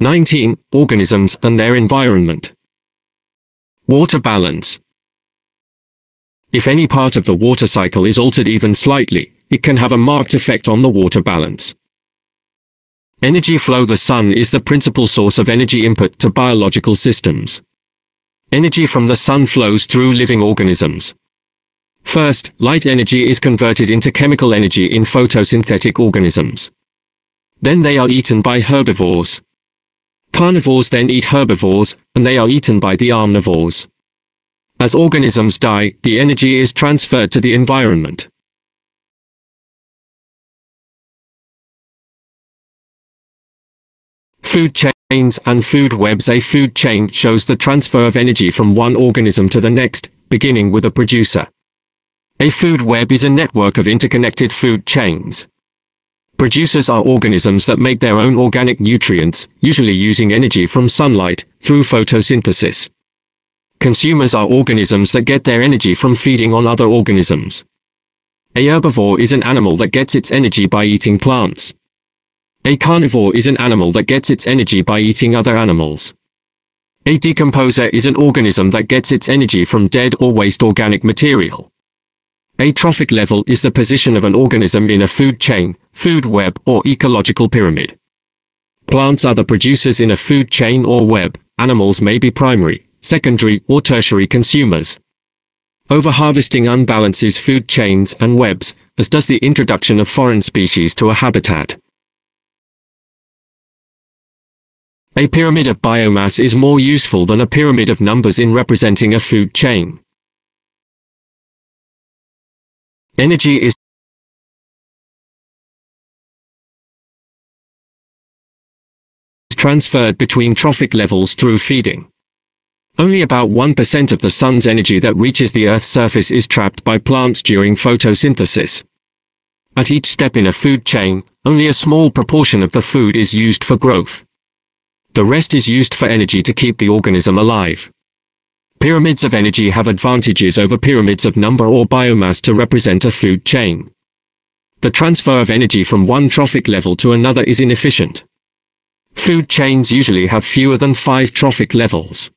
19. Organisms and their environment. Water balance. If any part of the water cycle is altered even slightly, it can have a marked effect on the water balance. Energy flow. The sun is the principal source of energy input to biological systems. Energy from the sun flows through living organisms. First, light energy is converted into chemical energy in photosynthetic organisms. Then they are eaten by herbivores. Carnivores then eat herbivores, and they are eaten by the omnivores. As organisms die, the energy is transferred to the environment. Food chains and food webs. A food chain shows the transfer of energy from one organism to the next, beginning with a producer. A food web is a network of interconnected food chains. Producers are organisms that make their own organic nutrients, usually using energy from sunlight, through photosynthesis. Consumers are organisms that get their energy from feeding on other organisms. A herbivore is an animal that gets its energy by eating plants. A carnivore is an animal that gets its energy by eating other animals. A decomposer is an organism that gets its energy from dead or waste organic material. A trophic level is the position of an organism in a food chain, food web, or ecological pyramid. Plants are the producers in a food chain or web. Animals may be primary, secondary, or tertiary consumers. Overharvesting unbalances food chains and webs, as does the introduction of foreign species to a habitat. A pyramid of biomass is more useful than a pyramid of numbers in representing a food chain. Energy is transferred between trophic levels through feeding. Only about 1% of the sun's energy that reaches the Earth's surface is trapped by plants during photosynthesis. At each step in a food chain, only a small proportion of the food is used for growth. The rest is used for energy to keep the organism alive. Pyramids of energy have advantages over pyramids of number or biomass to represent a food chain. The transfer of energy from one trophic level to another is inefficient. Food chains usually have fewer than 5 trophic levels.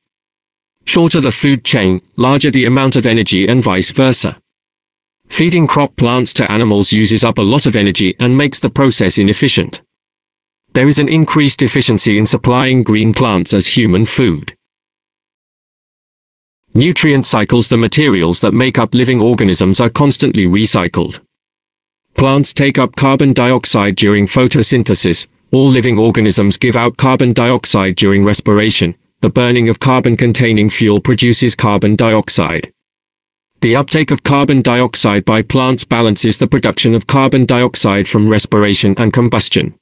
Shorter the food chain, larger the amount of energy, and vice versa. Feeding crop plants to animals uses up a lot of energy and makes the process inefficient. There is an increased efficiency in supplying green plants as human food. Nutrient cycles. The materials that make up living organisms are constantly recycled. Plants take up carbon dioxide during photosynthesis. All living organisms give out carbon dioxide during respiration. The burning of carbon-containing fuel produces carbon dioxide. The uptake of carbon dioxide by plants balances the production of carbon dioxide from respiration and combustion.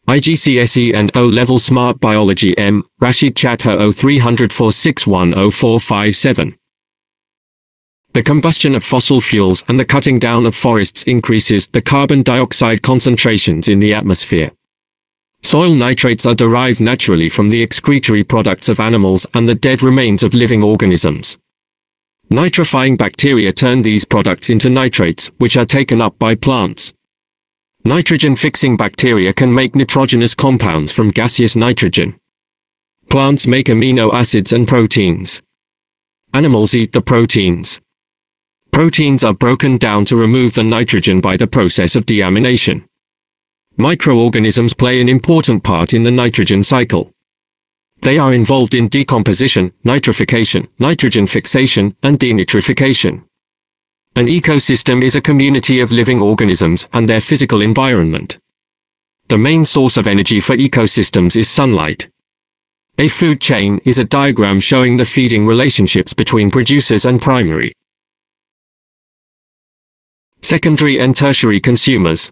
IGCSE and O-Level Smart Biology. M. Rashid Chatter 030046100457. The combustion of fossil fuels and the cutting down of forests increases the carbon dioxide concentrations in the atmosphere. Soil nitrates are derived naturally from the excretory products of animals and the dead remains of living organisms. Nitrifying bacteria turn these products into nitrates, which are taken up by plants. Nitrogen-fixing bacteria can make nitrogenous compounds from gaseous nitrogen. Plants make amino acids and proteins. Animals eat the proteins. Proteins are broken down to remove the nitrogen by the process of deamination. Microorganisms play an important part in the nitrogen cycle. They are involved in decomposition, nitrification, nitrogen fixation, and denitrification. An ecosystem is a community of living organisms and their physical environment. The main source of energy for ecosystems is sunlight. A food chain is a diagram showing the feeding relationships between producers and primary, secondary and tertiary consumers.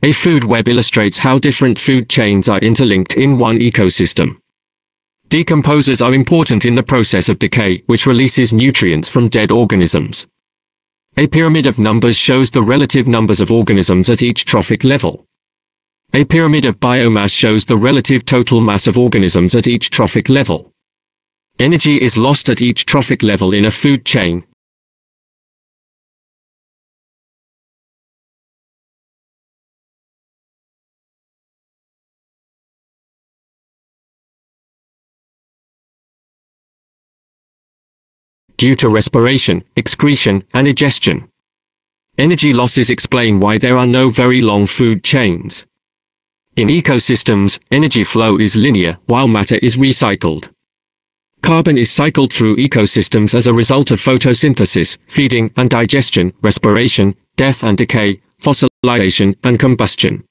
A food web illustrates how different food chains are interlinked in one ecosystem. Decomposers are important in the process of decay, which releases nutrients from dead organisms. A pyramid of numbers shows the relative numbers of organisms at each trophic level. A pyramid of biomass shows the relative total mass of organisms at each trophic level. Energy is lost at each trophic level in a food chain, due to respiration, excretion, and digestion. Energy losses explain why there are no very long food chains. In ecosystems, energy flow is linear, while matter is recycled. Carbon is cycled through ecosystems as a result of photosynthesis, feeding and digestion, respiration, death and decay, fossilization, and combustion.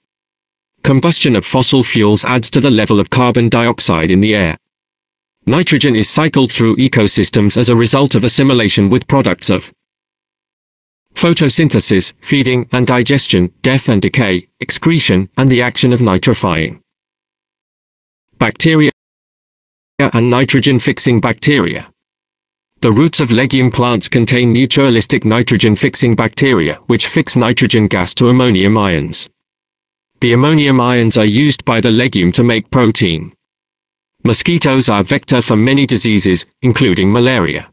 Combustion of fossil fuels adds to the level of carbon dioxide in the air. Nitrogen is cycled through ecosystems as a result of assimilation with products of photosynthesis, feeding and digestion, death and decay, excretion, and the action of nitrifying. Bacteria and nitrogen-fixing bacteria. The roots of legume plants contain mutualistic nitrogen-fixing bacteria, which fix nitrogen gas to ammonium ions. The ammonium ions are used by the legume to make protein. Mosquitoes are vector for many diseases, including malaria.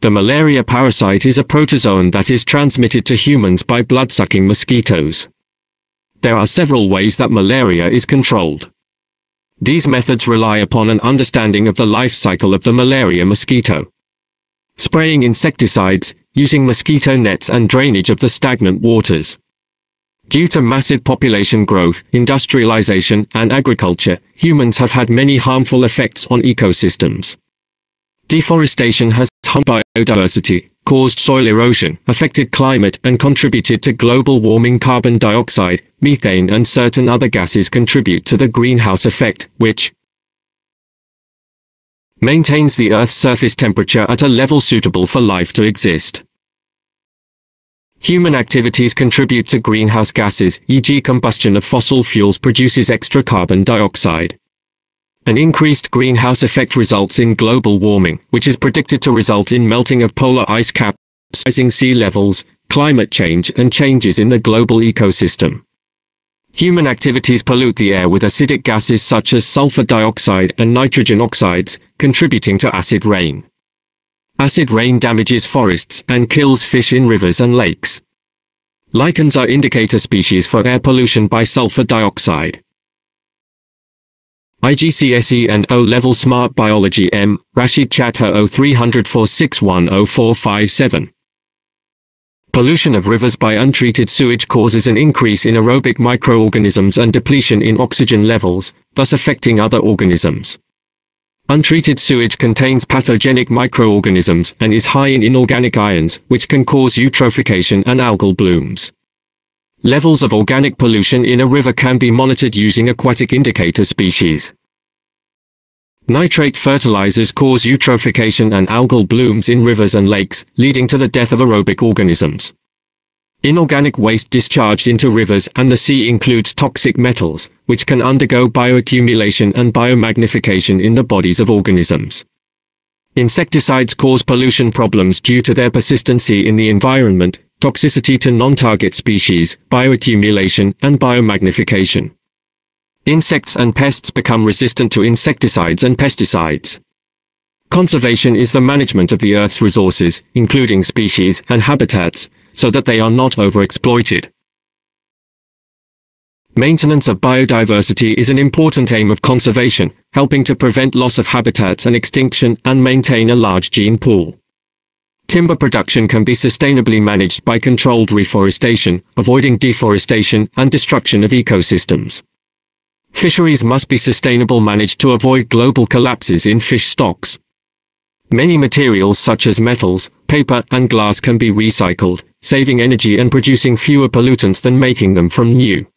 The malaria parasite is a protozoan that is transmitted to humans by blood-sucking mosquitoes. There are several ways that malaria is controlled. These methods rely upon an understanding of the life cycle of the malaria mosquito. Spraying insecticides, using mosquito nets and drainage of the stagnant waters. Due to massive population growth, industrialization, and agriculture, humans have had many harmful effects on ecosystems. Deforestation has harmed biodiversity, caused soil erosion, affected climate, and contributed to global warming. Carbon dioxide, methane, and certain other gases contribute to the greenhouse effect, which maintains the Earth's surface temperature at a level suitable for life to exist. Human activities contribute to greenhouse gases, e.g. combustion of fossil fuels produces extra carbon dioxide. An increased greenhouse effect results in global warming, which is predicted to result in melting of polar ice caps, rising sea levels, climate change, and changes in the global ecosystem. Human activities pollute the air with acidic gases such as sulfur dioxide and nitrogen oxides, contributing to acid rain. Acid rain damages forests and kills fish in rivers and lakes. Lichens are indicator species for air pollution by sulfur dioxide. IGCSE and O-Level Smart Biology M. Rashid Chatter 030046100457. Pollution of rivers by untreated sewage causes an increase in aerobic microorganisms and depletion in oxygen levels, thus affecting other organisms. Untreated sewage contains pathogenic microorganisms and is high in inorganic ions, which can cause eutrophication and algal blooms. Levels of organic pollution in a river can be monitored using aquatic indicator species. Nitrate fertilizers cause eutrophication and algal blooms in rivers and lakes, leading to the death of aerobic organisms. Inorganic waste discharged into rivers and the sea includes toxic metals, which can undergo bioaccumulation and biomagnification in the bodies of organisms. Insecticides cause pollution problems due to their persistency in the environment, toxicity to non-target species, bioaccumulation, and biomagnification. Insects and pests become resistant to insecticides and pesticides. Conservation is the management of the Earth's resources, including species and habitats, so that they are not overexploited. Maintenance of biodiversity is an important aim of conservation, helping to prevent loss of habitats and extinction and maintain a large gene pool. Timber production can be sustainably managed by controlled reforestation, avoiding deforestation and destruction of ecosystems. Fisheries must be sustainably managed to avoid global collapses in fish stocks. Many materials such as metals, paper, and glass can be recycled, saving energy and producing fewer pollutants than making them from new.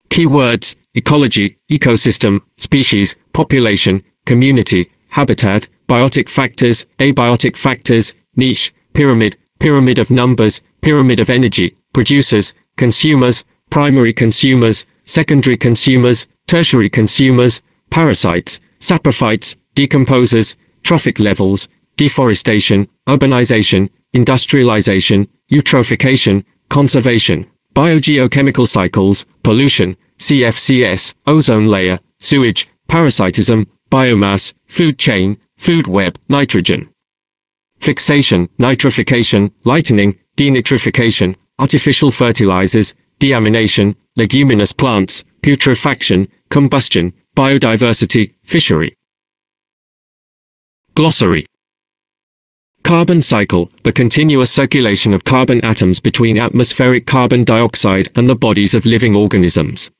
Keywords: ecology, ecosystem, species, population, community, habitat, biotic factors, abiotic factors, niche, pyramid, pyramid of numbers, pyramid of energy, producers, consumers, primary consumers, secondary consumers, tertiary consumers, parasites, saprophytes, decomposers, trophic levels, deforestation, urbanization, industrialization, eutrophication, conservation, biogeochemical cycles, pollution, CFCs, ozone layer, sewage, parasitism, biomass, food chain, food web, nitrogen. Fixation, nitrification, lightening, denitrification, artificial fertilizers, deamination, leguminous plants, putrefaction, combustion, biodiversity, fishery. Glossary Carbon cycle, the continuous circulation of carbon atoms between atmospheric carbon dioxide and the bodies of living organisms.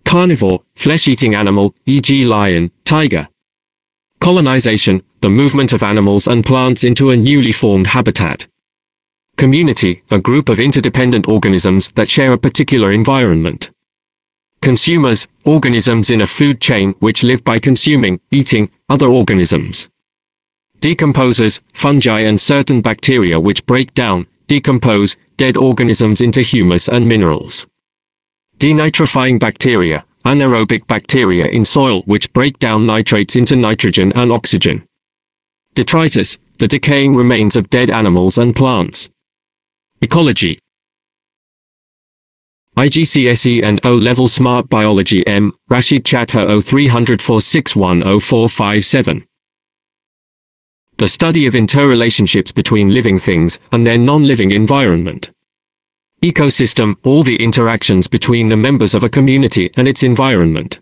Carnivore, flesh-eating animal, e.g. lion, tiger. Colonization, the movement of animals and plants into a newly formed habitat. Community, a group of interdependent organisms that share a particular environment. Consumers, organisms in a food chain which live by consuming, eating, other organisms. Decomposers, fungi and certain bacteria which break down, decompose, dead organisms into humus and minerals. Denitrifying bacteria, anaerobic bacteria in soil which break down nitrates into nitrogen and oxygen. Detritus, the decaying remains of dead animals and plants. Ecology. IGCSE and O-Level Smart Biology M. Rashid Chatha 030046100457. The study of interrelationships between living things and their non-living environment. Ecosystem, all the interactions between the members of a community and its environment.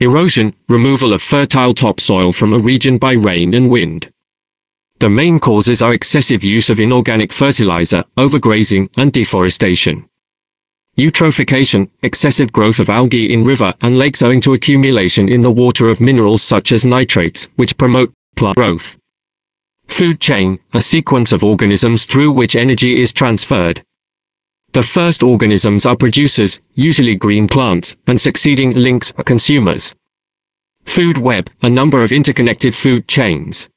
Erosion, removal of fertile topsoil from a region by rain and wind. The main causes are excessive use of inorganic fertilizer, overgrazing, and deforestation. Eutrophication, excessive growth of algae in river and lakes owing to accumulation in the water of minerals such as nitrates, which promote plant growth. Food chain, a sequence of organisms through which energy is transferred. The first organisms are producers, usually green plants, and succeeding links are consumers. Food web, a number of interconnected food chains.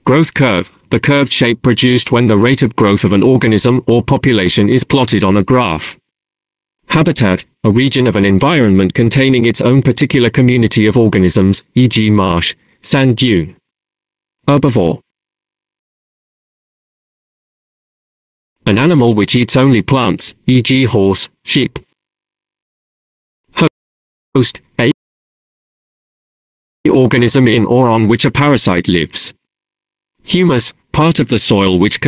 Growth curve, the curved shape produced when the rate of growth of an organism or population is plotted on a graph. Habitat, a region of an environment containing its own particular community of organisms, e.g. marsh, sand dune. Herbivore. An animal which eats only plants, e.g. horse, sheep. Host, a organism in or on which a parasite lives. Humus, part of the soil which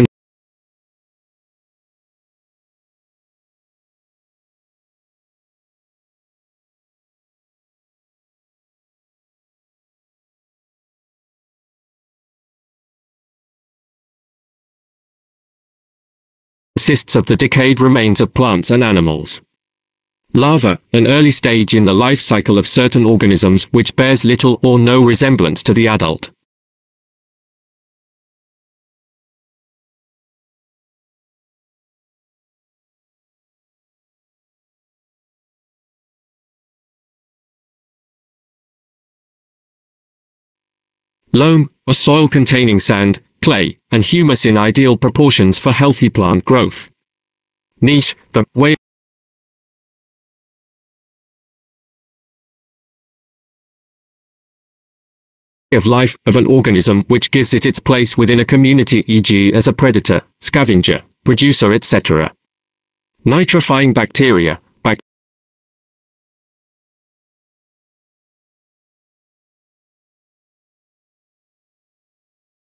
consists of the decayed remains of plants and animals. Larva, an early stage in the life cycle of certain organisms which bears little or no resemblance to the adult. Loam, a soil containing sand, clay, and humus in ideal proportions for healthy plant growth. Niche, the way of life of an organism which gives it its place within a community, e.g. as a predator, scavenger, producer, etc. Nitrifying bacteria,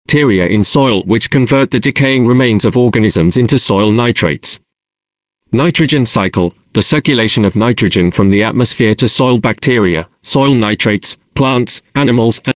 bacteria in soil which convert the decaying remains of organisms into soil nitrates. Nitrogen cycle, the circulation of nitrogen from the atmosphere to soil bacteria, soil nitrates, plants, animals, and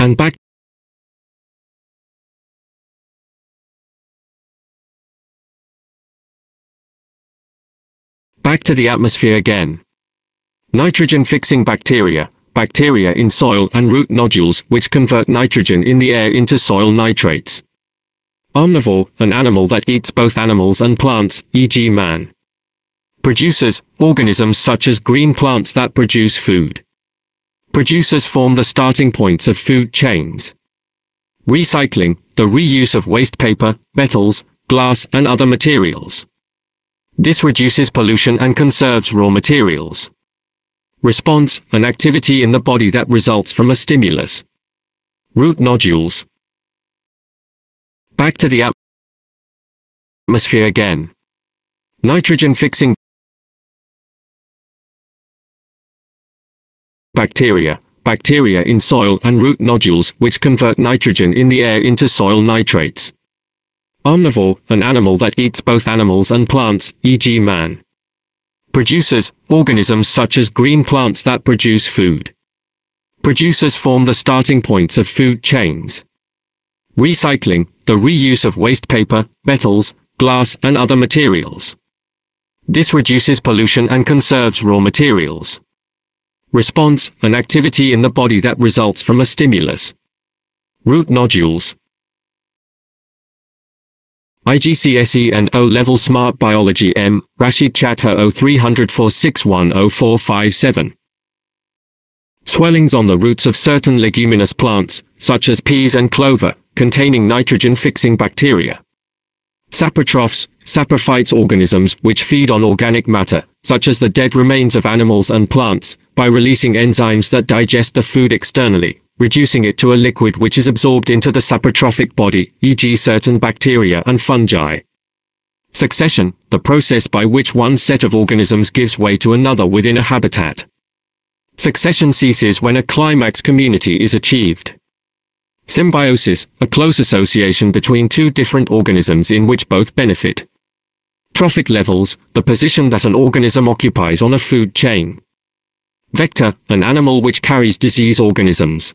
and back to the atmosphere again. Nitrogen-fixing bacteria, bacteria in soil and root nodules which convert nitrogen in the air into soil nitrates. Omnivore, an animal that eats both animals and plants, e.g. man. Producers, organisms such as green plants that produce food. Producers form the starting points of food chains. Recycling, the reuse of waste paper, metals, glass and other materials. This reduces pollution and conserves raw materials. Response, an activity in the body that results from a stimulus. Root nodules. Back to the atmosphere again. Nitrogen-fixing bacteria, bacteria in soil and root nodules which convert nitrogen in the air into soil nitrates. Omnivore, an animal that eats both animals and plants, e.g. man. Producers, organisms such as green plants that produce food. Producers form the starting points of food chains. Recycling, the reuse of waste paper, metals, glass and other materials. This reduces pollution and conserves raw materials. Response, an activity in the body that results from a stimulus. Root nodules. IGCSE and O-Level Smart Biology M. Rashid Chatter 030046104457. Swellings on the roots of certain leguminous plants, such as peas and clover, containing nitrogen-fixing bacteria. Saprotrophs, saprophytes, organisms which feed on organic matter, such as the dead remains of animals and plants, by releasing enzymes that digest the food externally, reducing it to a liquid which is absorbed into the saprotrophic body, e.g. certain bacteria and fungi. Succession, the process by which one set of organisms gives way to another within a habitat. Succession ceases when a climax community is achieved. Symbiosis, a close association between two different organisms in which both benefit. Trophic levels, the position that an organism occupies on a food chain. Vector, an animal which carries disease organisms.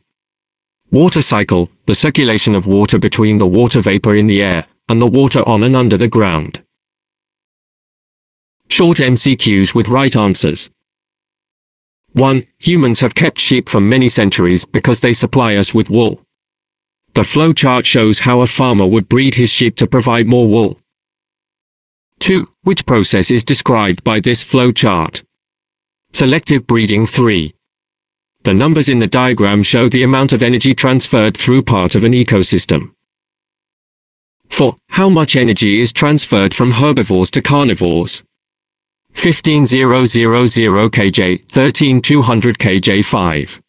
Water cycle, the circulation of water between the water vapor in the air and the water on and under the ground. Short MCQs with right answers. 1. Humans have kept sheep for many centuries because they supply us with wool. The flow chart shows how a farmer would breed his sheep to provide more wool. 2. Which process is described by this flow chart? Selective breeding. 3. The numbers in the diagram show the amount of energy transferred through part of an ecosystem. 4. How much energy is transferred from herbivores to carnivores? 15,000 kJ, 13,200 kJ. 5.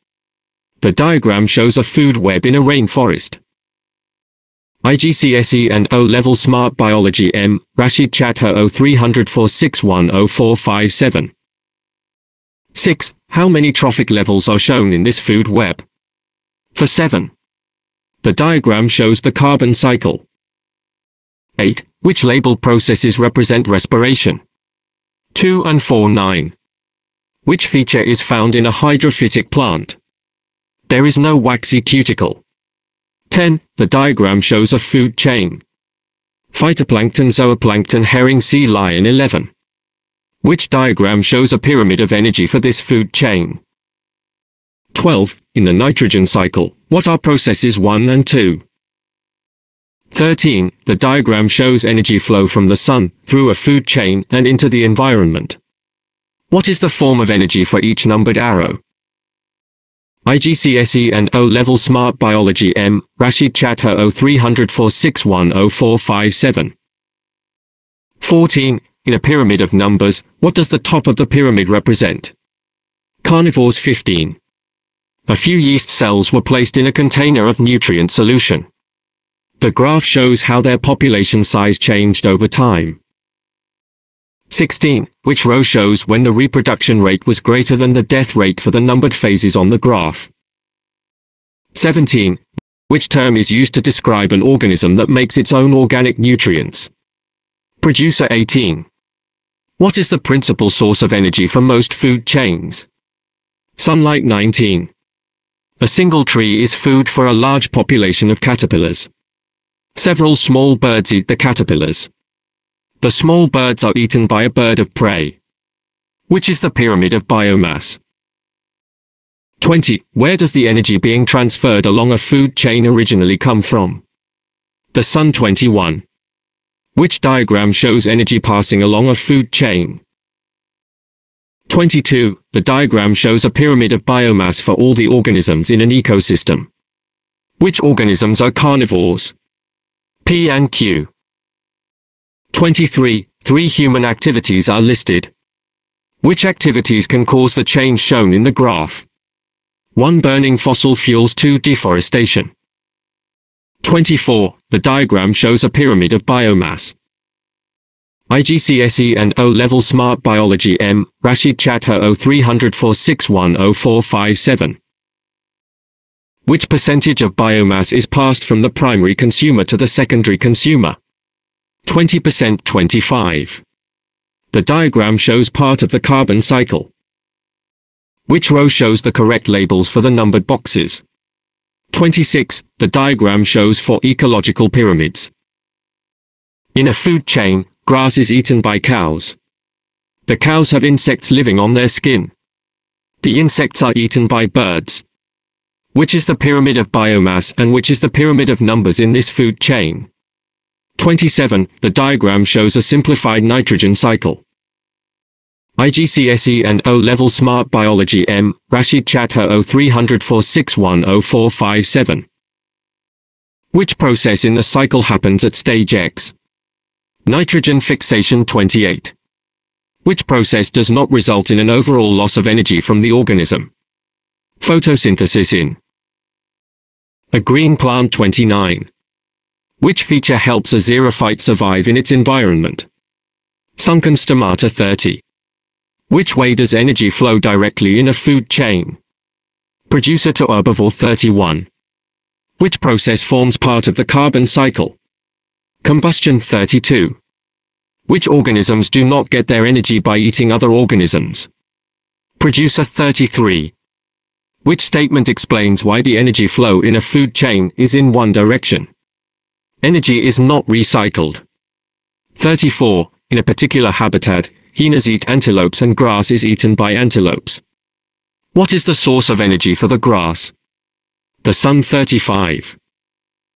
The diagram shows a food web in a rainforest. IGCSE and O-Level Smart Biology M. Rashid Chatter 030046104457. 6. How many trophic levels are shown in this food web? For 7. The diagram shows the carbon cycle. 8. Which labeled processes represent respiration? 2 and 4. 9. Which feature is found in a hydrophytic plant? There is no waxy cuticle. 10. The diagram shows a food chain. Phytoplankton, zooplankton, herring, sea lion. 11. Which diagram shows a pyramid of energy for this food chain? 12. In the nitrogen cycle, what are processes 1 and 2? 13. The diagram shows energy flow from the sun, through a food chain and into the environment. What is the form of energy for each numbered arrow? IGCSE and O-Level Smart Biology M. Rashid Chatter 030046104457. 14. In a pyramid of numbers, what does the top of the pyramid represent? Carnivores. 15. A few yeast cells were placed in a container of nutrient solution. The graph shows how their population size changed over time. 16. Which row shows when the reproduction rate was greater than the death rate for the numbered phases on the graph? 17. Which term is used to describe an organism that makes its own organic nutrients? Producer. 18. What is the principal source of energy for most food chains? Sunlight. 19. A single tree is food for a large population of caterpillars. Several small birds eat the caterpillars. The small birds are eaten by a bird of prey. Which is the pyramid of biomass? 20. Where does the energy being transferred along a food chain originally come from? The sun. 21. Which diagram shows energy passing along a food chain? 22. The diagram shows a pyramid of biomass for all the organisms in an ecosystem. Which organisms are carnivores? P and Q. 23. 3 human activities are listed. Which activities can cause the change shown in the graph? 1. Burning fossil fuels. 2. Deforestation. 24. The diagram shows a pyramid of biomass. IGCSE and O-Level Smart Biology M. Rashid Chatter 030046104457. Which percentage of biomass is passed from the primary consumer to the secondary consumer? 20%. 25. The diagram shows part of the carbon cycle. Which row shows the correct labels for the numbered boxes? 26. The diagram shows 4 ecological pyramids. In a food chain, grass is eaten by cows. The cows have insects living on their skin. The insects are eaten by birds. Which is the pyramid of biomass and which is the pyramid of numbers in this food chain? 27. The diagram shows a simplified nitrogen cycle. IGCSE and O-Level Smart Biology M. Rashid Chatter 030046104457. Which process in the cycle happens at stage X? Nitrogen fixation. 28. Which process does not result in an overall loss of energy from the organism? Photosynthesis in a green plant. 29. Which feature helps a xerophyte survive in its environment? Sunken stomata. 30. Which way does energy flow directly in a food chain? Producer to herbivore. 31. Which process forms part of the carbon cycle? Combustion. 32. Which organisms do not get their energy by eating other organisms? Producer. 33. Which statement explains why the energy flow in a food chain is in one direction? Energy is not recycled. 34. In a particular habitat, hyenas eat antelopes and grass is eaten by antelopes. What is the source of energy for the grass? The sun. 35.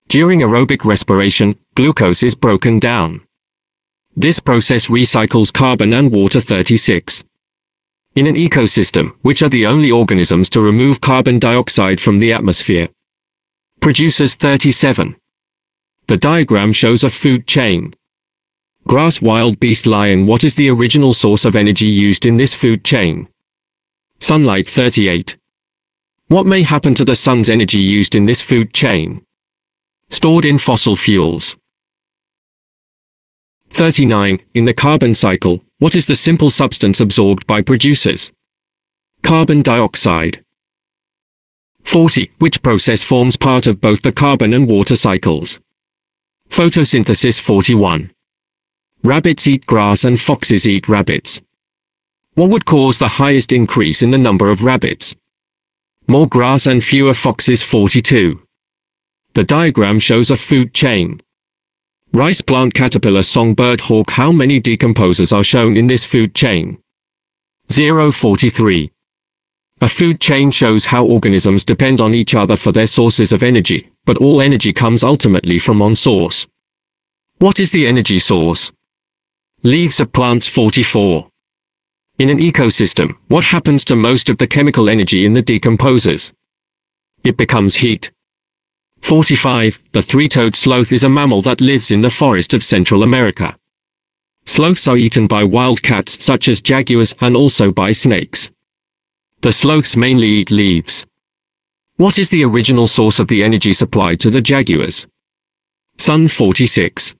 During aerobic respiration, glucose is broken down. This process recycles carbon and water. 36. In an ecosystem, which are the only organisms to remove carbon dioxide from the atmosphere? Producers. 37. The diagram shows a food chain. Grass, wild beast, lion. What is the original source of energy used in this food chain? Sunlight. 38. What may happen to the sun's energy used in this food chain? Stored in fossil fuels. 39. In the carbon cycle, what is the simple substance absorbed by producers? Carbon dioxide. 40. Which process forms part of both the carbon and water cycles? Photosynthesis. 41. Rabbits eat grass and foxes eat rabbits. What would cause the highest increase in the number of rabbits? More grass and fewer foxes. 42. The diagram shows a food chain. Rice plant, caterpillar, songbird, hawk. How many decomposers are shown in this food chain? 0. 43. A food chain shows how organisms depend on each other for their sources of energy, but all energy comes ultimately from one source. What is the energy source? Leaves of plants. 44. In an ecosystem, what happens to most of the chemical energy in the decomposers? It becomes heat. 45. The three-toed sloth is a mammal that lives in the forest of Central America. Sloths are eaten by wildcats such as jaguars and also by snakes. The sloths mainly eat leaves. What is the original source of the energy supplied to the jaguars? Sun. 46.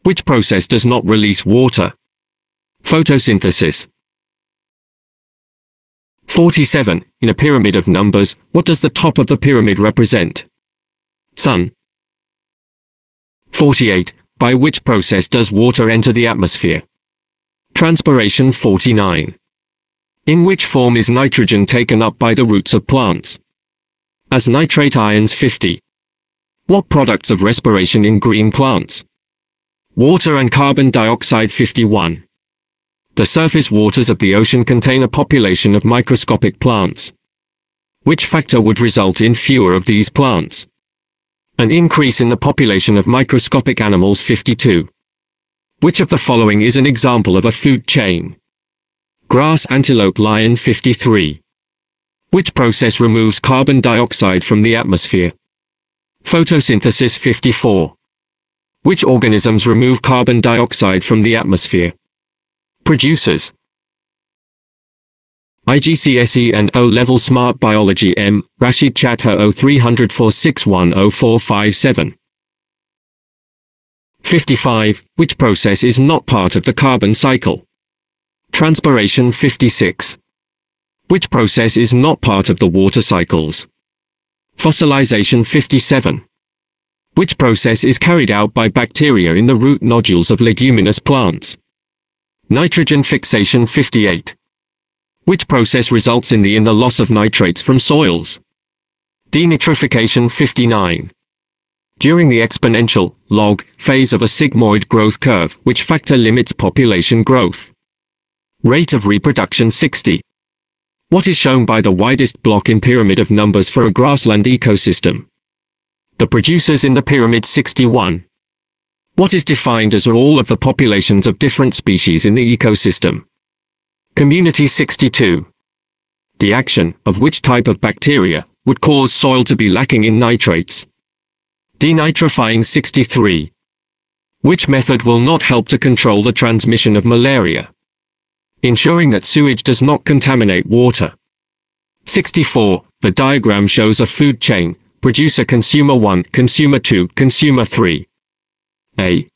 Which process does not release water? Photosynthesis. 47. In a pyramid of numbers, what does the top of the pyramid represent? Sun. 48. By which process does water enter the atmosphere? Transpiration. 49. In which form is nitrogen taken up by the roots of plants? as nitrate ions 50. What products of respiration in green plants? Water and carbon dioxide 51. The surface waters of the ocean contain a population of microscopic plants. Which factor would result in fewer of these plants? An increase in the population of microscopic animals 52. Which of the following is an example of a food chain? Grass, antelope, lion 53. Which process removes carbon dioxide from the atmosphere? Photosynthesis 54. Which organisms remove carbon dioxide from the atmosphere? Producers. IGCSE and O-Level Smart Biology M. Rashid Chatha 030046100457. 55. Which process is not part of the carbon cycle? Transpiration 56. Which process is not part of the water cycles? Fossilization 57. Which process is carried out by bacteria in the root nodules of leguminous plants? Nitrogen fixation 58. Which process results in the loss of nitrates from soils? Denitrification 59. During the exponential, log, phase of a sigmoid growth curve, which factor limits population growth? Rate of reproduction 60. What is shown by the widest block in pyramid of numbers for a grassland ecosystem? The producers in the pyramid 61. What is defined as all of the populations of different species in the ecosystem? Community 62. The action of which type of bacteria would cause soil to be lacking in nitrates? Denitrifying 63. Which method will not help to control the transmission of malaria? Ensuring that sewage does not contaminate water. 64. The diagram shows a food chain, producer consumer 1, consumer 2, consumer 3. A.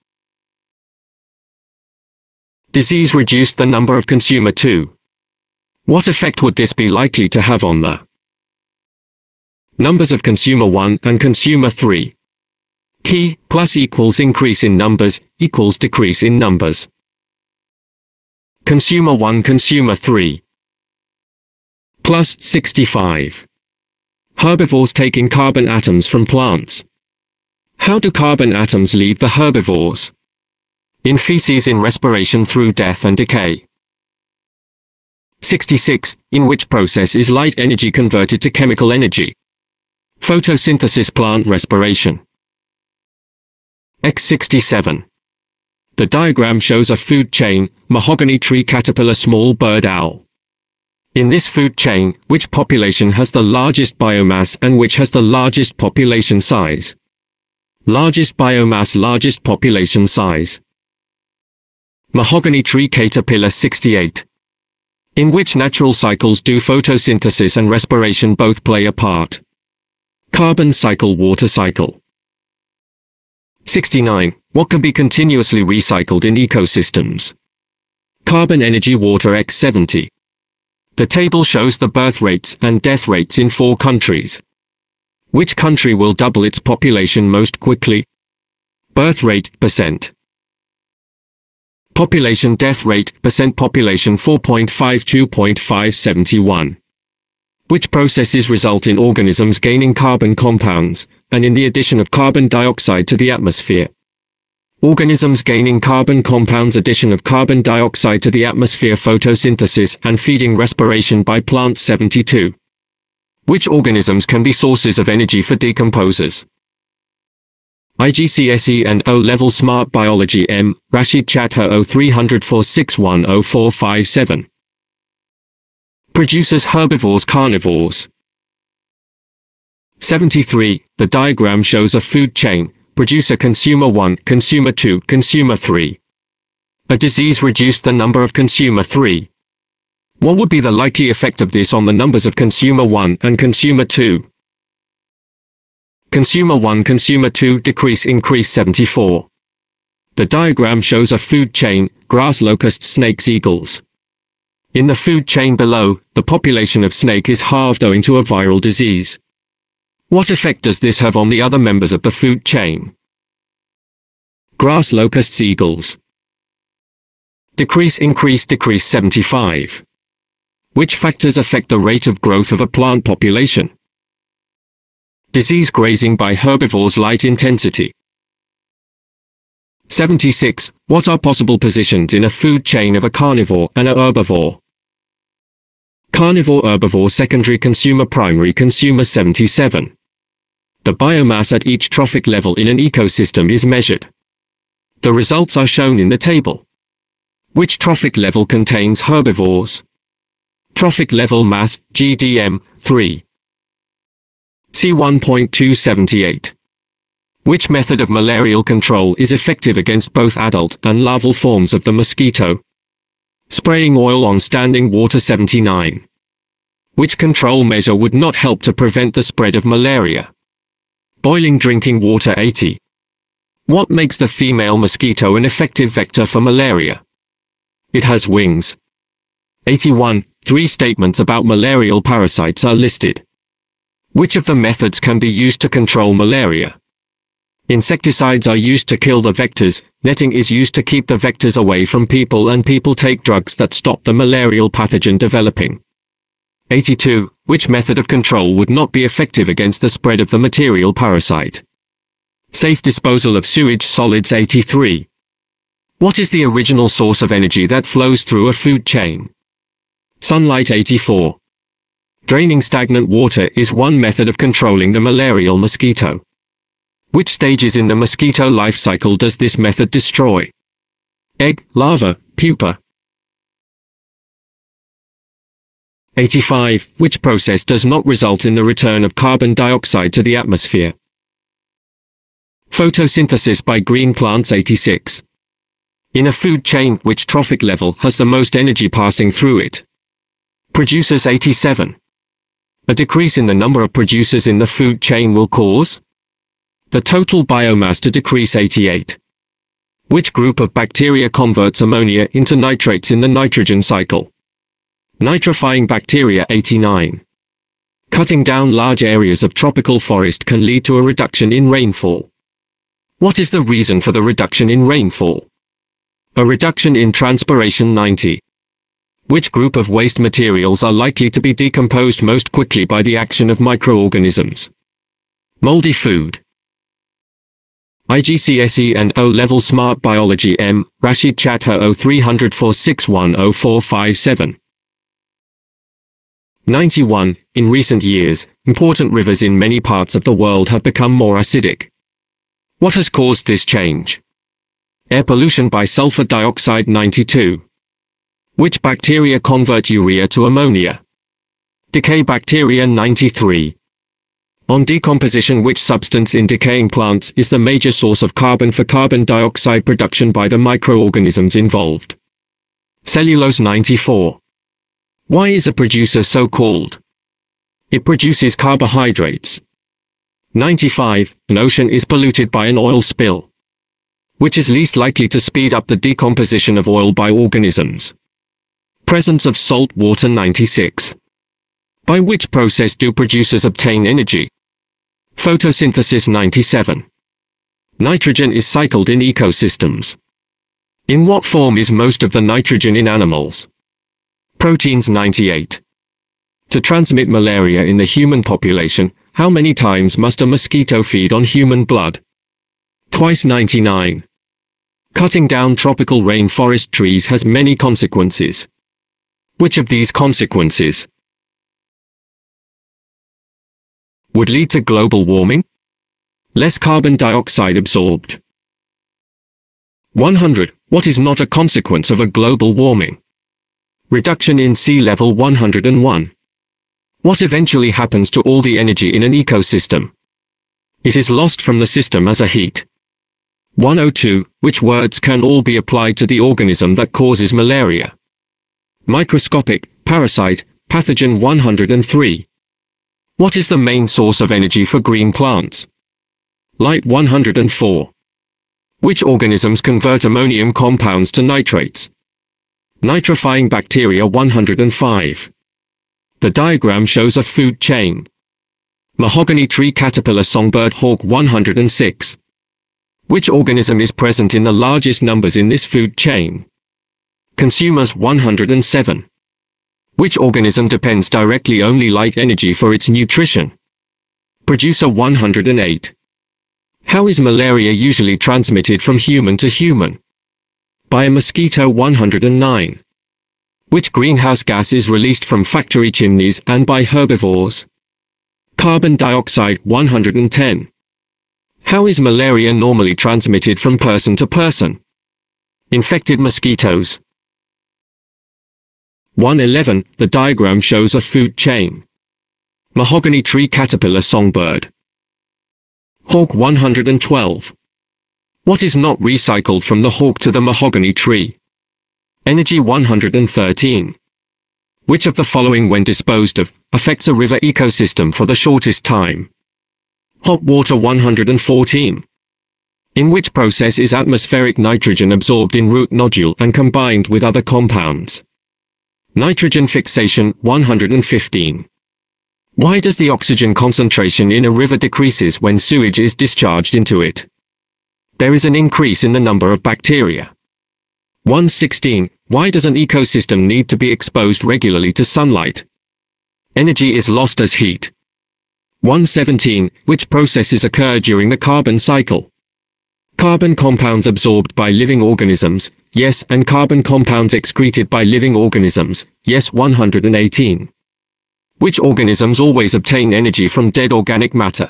Disease reduced the number of consumer 2. What effect would this be likely to have on the numbers of consumer 1 and consumer 3? Key, plus equals increase in numbers, equals decrease in numbers. Consumer 1 consumer 3. Plus 65. Herbivores taking carbon atoms from plants. How do carbon atoms leave the herbivores? In feces, in respiration through death and decay. 66. In which process is light energy converted to chemical energy? Photosynthesis, plant respiration. X67. The diagram shows a food chain, mahogany tree, caterpillar, small bird, owl. In this food chain, which population has the largest biomass and which has the largest population size? Largest biomass, largest population size. Mahogany tree, caterpillar 68. In which natural cycles do photosynthesis and respiration both play a part? Carbon cycle, water cycle. 69. What can be continuously recycled in ecosystems? Carbon, energy, water. X70. The table shows the birth rates and death rates in 4 countries. Which country will double its population most quickly? Birth rate, %. Population, death rate, % population 4.52.571. Which processes result in organisms gaining carbon compounds, and in the addition of carbon dioxide to the atmosphere? Organisms gaining carbon compounds, addition of carbon dioxide to the atmosphere, photosynthesis, and feeding respiration by plants 72. Which organisms can be sources of energy for decomposers? IGCSE and O-Level Smart Biology M. Rashid Chatha 030046100457. Producers, herbivores, carnivores. 73. The diagram shows a food chain, producer consumer 1, consumer 2, consumer 3. A disease reduced the number of consumer 3. What would be the likely effect of this on the numbers of consumer 1 and consumer 2? Consumer 1, consumer 2, decrease, increase 74. The diagram shows a food chain, grass, locusts, snakes, eagles. In the food chain below, the population of snake is halved owing to a viral disease. What effect does this have on the other members of the food chain? Grass, locusts, eagles. Decrease, increase, decrease 75. Which factors affect the rate of growth of a plant population? Disease grazing by herbivores. Light intensity. 76. What are possible positions in a food chain of a carnivore and a herbivore? Carnivore, herbivore, secondary consumer, primary consumer. 77. The biomass at each trophic level in an ecosystem is measured. The results are shown in the table. Which trophic level contains herbivores? Trophic level mass, GDM, 3. C1.278. Which method of malarial control is effective against both adult and larval forms of the mosquito? Spraying oil on standing water. 79. Which control measure would not help to prevent the spread of malaria? Boiling drinking water. 80. What makes the female mosquito an effective vector for malaria? It has wings. 81. 3 statements about malarial parasites are listed. Which of the methods can be used to control malaria? Insecticides are used to kill the vectors, netting is used to keep the vectors away from people, and people take drugs that stop the malarial pathogen developing. 82. Which method of control would not be effective against the spread of the material parasite? Safe disposal of sewage solids. 83. What is the original source of energy that flows through a food chain? Sunlight. 84. Draining stagnant water is one method of controlling the malarial mosquito. Which stages in the mosquito life cycle does this method destroy? Egg, larva, pupa. 85. Which process does not result in the return of carbon dioxide to the atmosphere? Photosynthesis by green plants. 86. In a food chain, which trophic level has the most energy passing through it? Producers. 87. A decrease in the number of producers in the food chain will cause the total biomass to decrease. 88. Which group of bacteria converts ammonia into nitrates in the nitrogen cycle? Nitrifying bacteria. 89. Cutting down large areas of tropical forest can lead to a reduction in rainfall. What is the reason for the reduction in rainfall? A reduction in transpiration. 90. Which group of waste materials are likely to be decomposed most quickly by the action of microorganisms? Moldy food. IGCSE and O-Level Smart Biology. M. Rashid Chatha 030046100457. 91. In recent years, important rivers in many parts of the world have become more acidic. What has caused this change? Air pollution by sulfur dioxide. 92. Which bacteria convert urea to ammonia? Decay bacteria. 93. On decomposition, which substance in decaying plants is the major source of carbon for carbon dioxide production by the microorganisms involved? Cellulose. 94. Why is a producer so called? It produces carbohydrates. 95. An ocean is polluted by an oil spill. Which is least likely to speed up the decomposition of oil by organisms? Presence of salt water. 96. By which process do producers obtain energy? Photosynthesis. 97. Nitrogen is cycled in ecosystems. In what form is most of the nitrogen in animals? Proteins. 98. To transmit malaria in the human population, how many times must a mosquito feed on human blood? Twice. 99. Cutting down tropical rainforest trees has many consequences. Which of these consequences would lead to global warming? Less carbon dioxide absorbed. 100. What is not a consequence of a global warming? Reduction in sea level. 101. What eventually happens to all the energy in an ecosystem? It is lost from the system as a heat. 102. Which words can all be applied to the organism that causes malaria? Microscopic, parasite, pathogen. 103. What is the main source of energy for green plants? Light. 104. Which organisms convert ammonium compounds to nitrates? Nitrifying bacteria. 105. The diagram shows a food chain. Mahogany tree, caterpillar, songbird, hawk. 106. Which organism is present in the largest numbers in this food chain? Consumers. 107. Which organism depends directly only light energy for its nutrition? Producer 108. How is malaria usually transmitted from human to human? By a mosquito 109. Which greenhouse gas is released from factory chimneys and by herbivores? Carbon dioxide 110. How is malaria normally transmitted from person to person? Infected mosquitoes. 111. The diagram shows a food chain. Mahogany tree caterpillar songbird. Hawk 112. What is not recycled from the hawk to the mahogany tree? Energy 113. Which of the following, when disposed of, affects a river ecosystem for the shortest time? Hot water 114. In which process is atmospheric nitrogen absorbed in root nodule and combined with other compounds? Nitrogen fixation 115. Why does the oxygen concentration in a river decreases when sewage is discharged into it? There is an increase in the number of bacteria. 116. Why does an ecosystem need to be exposed regularly to sunlight? Energy is lost as heat. 117. Which processes occur during the carbon cycle? Carbon compounds absorbed by living organisms, yes, and carbon compounds excreted by living organisms, yes. 118. Which organisms always obtain energy from dead organic matter?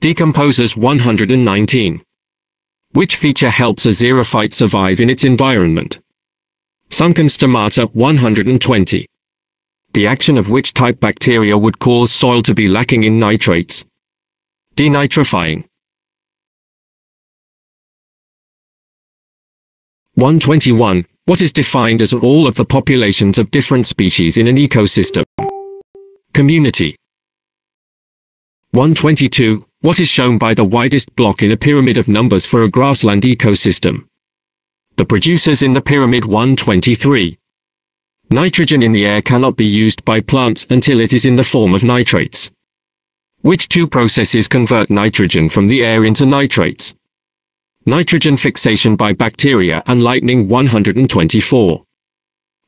Decomposers 119. Which feature helps a xerophyte survive in its environment? Sunken stomata 120. The action of which type bacteria would cause soil to be lacking in nitrates? Denitrifying. 121. What is defined as all of the populations of different species in an ecosystem? Community. 122. What is shown by the widest block in a pyramid of numbers for a grassland ecosystem? The producers in the pyramid. 123. Nitrogen in the air cannot be used by plants until it is in the form of nitrates. Which two processes convert nitrogen from the air into nitrates? Nitrogen fixation by bacteria and lightning. 124.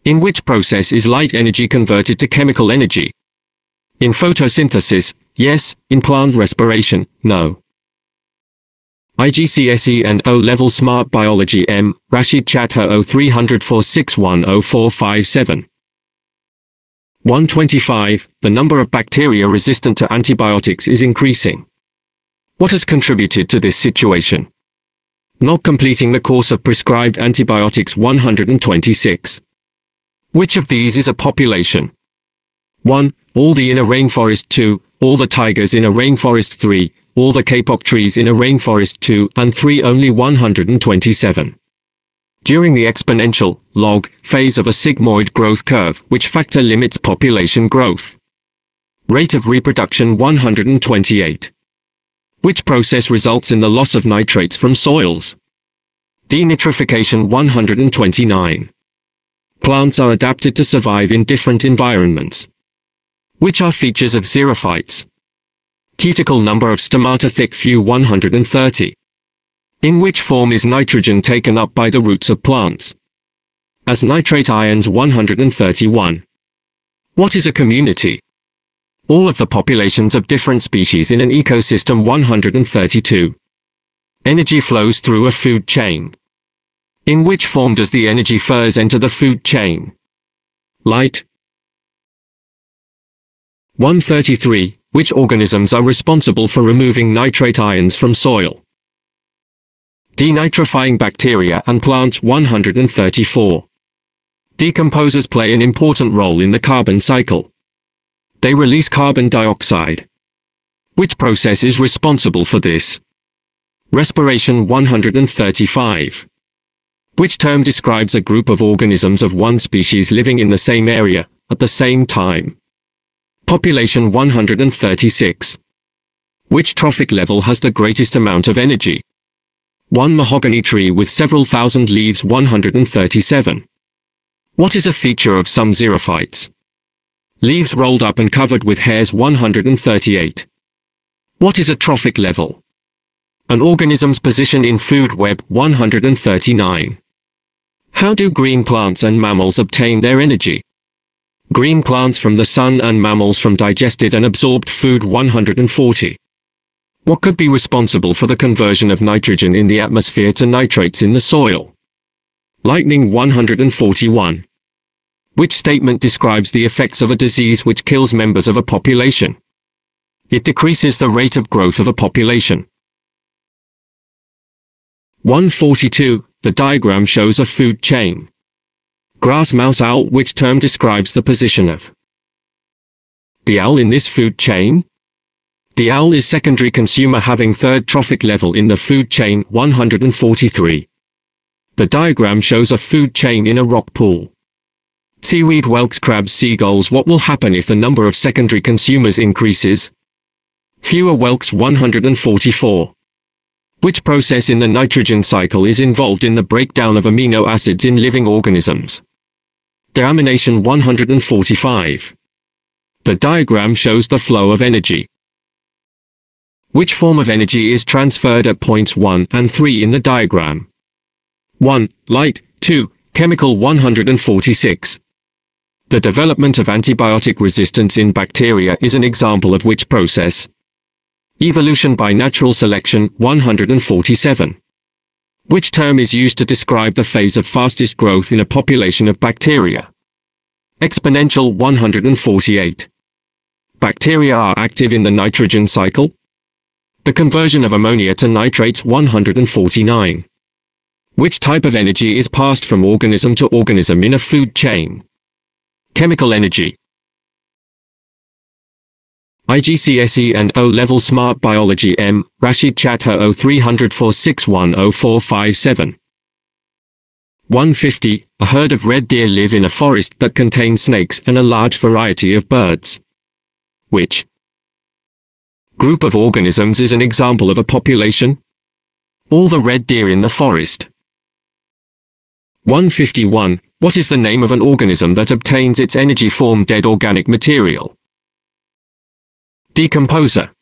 In which process is light energy converted to chemical energy? In photosynthesis, yes. In plant respiration, no. IGCSE and O-Level Smart Biology M. Rashid Chatha 030046104457. 125. The number of bacteria resistant to antibiotics is increasing. What has contributed to this situation? Not completing the course of prescribed antibiotics. 126. Which of these is a population? 1. All the in a rainforest. 2. All the tigers in a rainforest. 3. All the kapok trees in a rainforest. 2 and 3. Only 127. During the exponential, log, phase of a sigmoid growth curve, which factor limits population growth? Rate of reproduction. 128. Which process results in the loss of nitrates from soils? Denitrification. 129. Plants are adapted to survive in different environments. Which are features of xerophytes? Cuticle number of stomata thick few. 130. In which form is nitrogen taken up by the roots of plants? As nitrate ions. 131. What is a community? All of the populations of different species in an ecosystem. 132. Energy flows through a food chain. In which form does the energy first enter the food chain? Light. 133. Which organisms are responsible for removing nitrate ions from soil? Denitrifying bacteria and plants. 134. Decomposers play an important role in the carbon cycle. They release carbon dioxide. Which process is responsible for this? Respiration. 135. Which term describes a group of organisms of one species living in the same area, at the same time? Population. 136. Which trophic level has the greatest amount of energy? 1 mahogany tree with several thousand leaves. 137. What is a feature of some xerophytes? Leaves rolled up and covered with hairs. 138. What is a trophic level? An organism's position in food web. 139. How do green plants and mammals obtain their energy? Green plants from the sun and mammals from digested and absorbed food 140. What could be responsible for the conversion of nitrogen in the atmosphere to nitrates in the soil? Lightning 141. Which statement describes the effects of a disease which kills members of a population? It decreases the rate of growth of a population. 142. The diagram shows a food chain. Grass, mouse, owl. Which term describes the position of the owl in this food chain? The owl is secondary consumer having third trophic level in the food chain 143. The diagram shows a food chain in a rock pool. Seaweed, whelks, crabs, seagulls. What will happen if the number of secondary consumers increases? Fewer whelks 144. Which process in the nitrogen cycle is involved in the breakdown of amino acids in living organisms? Deamination 145. The diagram shows the flow of energy. Which form of energy is transferred at points 1 and 3 in the diagram? 1. Light. 2. Chemical 146. The development of antibiotic resistance in bacteria is an example of which process? Evolution by natural selection 147. Which term is used to describe the phase of fastest growth in a population of bacteria? Exponential 148. Bacteria are active in the nitrogen cycle? The conversion of ammonia to nitrates 149. Which type of energy is passed from organism to organism in a food chain? Chemical energy. IGCSE and O-Level Smart Biology M. Rashid Chatter 030046104557. 150. A herd of red deer live in a forest that contains snakes and a large variety of birds. Which group of organisms is an example of a population? All the red deer in the forest. 151. What is the name of an organism that obtains its energy from dead organic material? Decomposer.